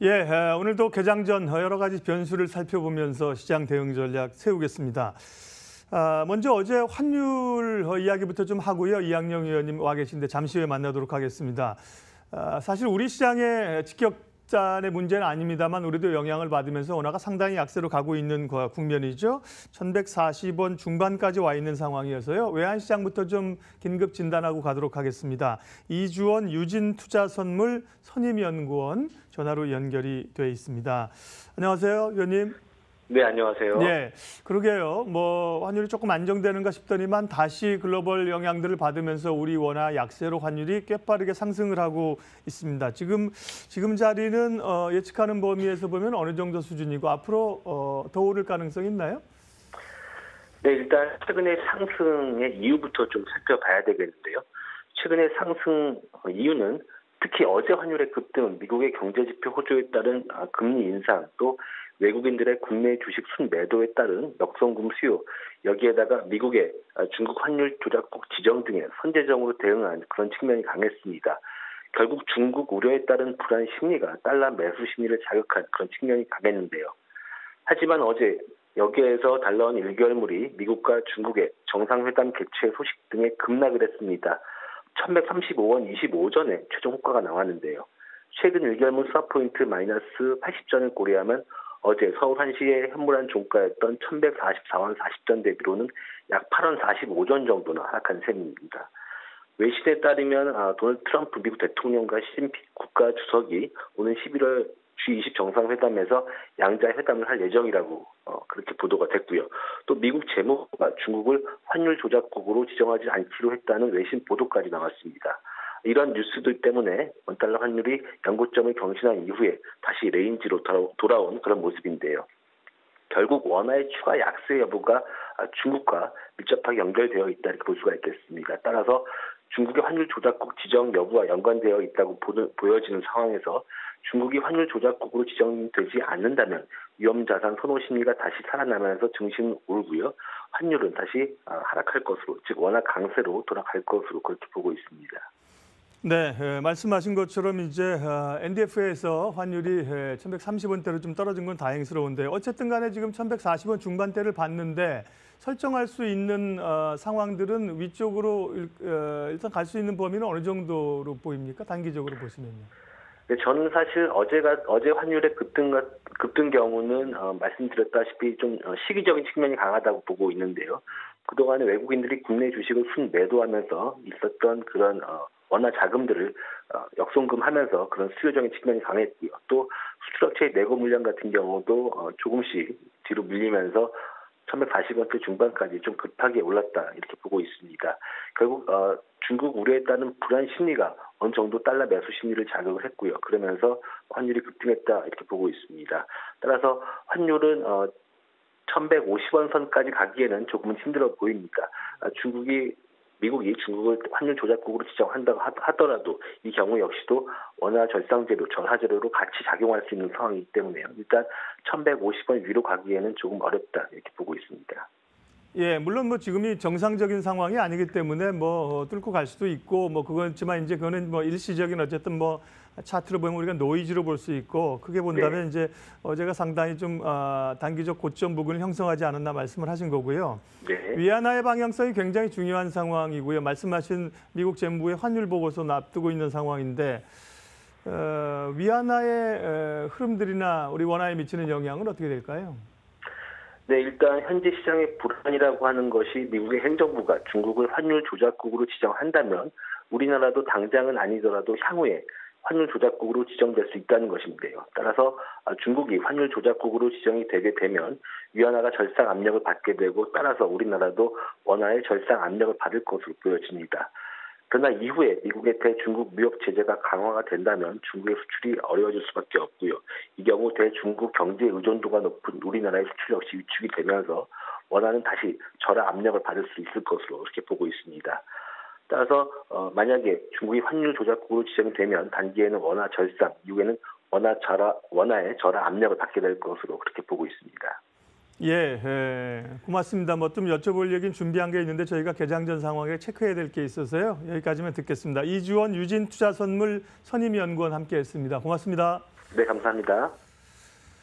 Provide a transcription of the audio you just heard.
예, 오늘도 개장 전 여러 가지 변수를 살펴보면서 시장 대응 전략 세우겠습니다. 먼저 어제 환율 이야기부터 좀 하고요. 이학영 의원님 와 계신데 잠시 후에 만나도록 하겠습니다. 사실 우리 시장의 직격탄의 문제는 아닙니다만 우리도 영향을 받으면서 원화가 상당히 약세로 가고 있는 국면이죠. 1140원 중반까지 와 있는 상황이어서요. 외환시장부터 좀 긴급 진단하고 가도록 하겠습니다. 이주원 유진투자선물 선임연구원 전화로 연결이 돼 있습니다. 안녕하세요, 의원님. 네, 안녕하세요. 네, 그러게요. 환율이 조금 안정되는가 싶더니만 다시 글로벌 영향들을 받으면서 우리 원화 약세로 환율이 꽤 빠르게 상승을 하고 있습니다. 지금 자리는 예측하는 범위에서 보면 어느 정도 수준이고 앞으로 더 오를 가능성이 있나요? 네, 일단 최근의 상승의 이유부터 좀 살펴봐야 되겠는데요. 최근의 상승 이유는 특히 어제 환율의 급등, 미국의 경제지표 호조에 따른 금리 인상, 또 외국인들의 국내 주식 순매도에 따른 역성금 수요, 여기에다가 미국의 중국 환율 조작국 지정 등의 선제적으로 대응한 그런 측면이 강했습니다. 결국 중국 우려에 따른 불안 심리가 달러 매수 심리를 자극한 그런 측면이 강했는데요. 하지만 어제 여기에서 달러원 1개월물이 미국과 중국의 정상회담 개최 소식 등에 급락을 했습니다. 1135원 25전에 최종 호가가 나왔는데요. 최근 1개월물 스왑포인트 마이너스 80전을 고려하면 어제 서울 1시에 현물한 종가였던 1144원 40전 대비로는 약 8원 45전 정도나 하락한 셈입니다. 외신에 따르면 도널드 트럼프 미국 대통령과 시진핑 국가주석이 오는 11월 G20 정상회담에서 양자 회담을 할 예정이라고 그렇게 보도가 됐고요. 또 미국 재무부가 중국을 환율 조작국으로 지정하지 않기로 했다는 외신 보도까지 나왔습니다. 이런 뉴스들 때문에 원달러 환율이 연고점을 경신한 이후에 다시 레인지로 돌아온 그런 모습인데요. 결국 원화의 추가 약세 여부가 중국과 밀접하게 연결되어 있다 이렇게 볼 수가 있겠습니다. 따라서 중국의 환율 조작국 지정 여부와 연관되어 있다고 보여지는 상황에서 중국이 환율 조작국으로 지정되지 않는다면 위험자산 선호 심리가 다시 살아나면서 증시는 오르고요. 환율은 다시 하락할 것으로, 즉 원화 강세로 돌아갈 것으로 그렇게 보고 있습니다. 네, 말씀하신 것처럼 이제 NDF에서 환율이 1130원대로 좀 떨어진 건 다행스러운데 어쨌든 간에 지금 1140원 중반대를 봤는데 설정할 수 있는 상황들은 위쪽으로 일단 갈 수 있는 범위는 어느 정도로 보입니까? 단기적으로 보시면요. 네, 저는 사실 어제 환율의 급등 경우는 말씀드렸다시피 좀 시기적인 측면이 강하다고 보고 있는데요. 그동안에 외국인들이 국내 주식을 순매도하면서 있었던 그런 원화 자금들을 역송금하면서 그런 수요적인 측면이 강했고요. 또 수출업체의 내고 물량 같은 경우도 조금씩 뒤로 밀리면서 1140원대 중반까지 좀 급하게 올랐다 이렇게 보고 있습니다. 결국 중국 우려에 따른 불안 심리가 어느 정도 달러 매수 심리를 자극을 했고요. 그러면서 환율이 급등했다 이렇게 보고 있습니다. 따라서 환율은 1150원 선까지 가기에는 조금은 힘들어 보입니다. 미국이 중국을 환율 조작국으로 지정한다고 하더라도 이 경우 역시도 원화 절상제도, 절하제도로 같이 작용할 수 있는 상황이기 때문에요. 일단 1150원 위로 가기에는 조금 어렵다 이렇게 보고 있습니다. 예, 물론 지금이 정상적인 상황이 아니기 때문에 뚫고 갈 수도 있고 그거지만 이제 그거는 일시적인 어쨌든 차트로 보면 우리가 노이즈로 볼 수 있고 크게 본다면 네. 이제 어제가 상당히 좀 단기적 고점 부근을 형성하지 않았나 말씀을 하신 거고요. 네. 위안화의 방향성이 굉장히 중요한 상황이고요. 말씀하신 미국 재무부의 환율 보고서 앞두고 있는 상황인데 위안화의 흐름들이나 우리 원화에 미치는 영향은 어떻게 될까요? 네, 일단 현재 시장의 불안이라고 하는 것이 미국의 행정부가 중국을 환율 조작국으로 지정한다면 우리나라도 당장은 아니더라도 향후에 환율 조작국으로 지정될 수 있다는 것인데요. 따라서 중국이 환율 조작국으로 지정이 되게 되면 위안화가 절상 압력을 받게 되고 따라서 우리나라도 원화의 절상 압력을 받을 것으로 보여집니다. 그러나 이후에 미국의 대중국 무역 제재가 강화가 된다면 중국의 수출이 어려워질 수밖에 없고요. 이 경우 대중국 경제 의존도가 높은 우리나라의 수출 역시 위축이 되면서 원화는 다시 절하 압력을 받을 수 있을 것으로 그렇게 보고 있습니다. 따라서 만약에 중국이 환율 조작국으로 지정이 되면 단기에는 원화 절상, 이후에는 원화의 절하 압력을 받게 될 것으로 그렇게 보고 있습니다. 예, 고맙습니다. 좀 여쭤볼 얘기는 준비한 게 있는데 저희가 개장 전 상황에 체크해야 될 게 있어서요. 여기까지만 듣겠습니다. 이주원 유진투자선물 선임연구원 함께했습니다. 고맙습니다. 네, 감사합니다.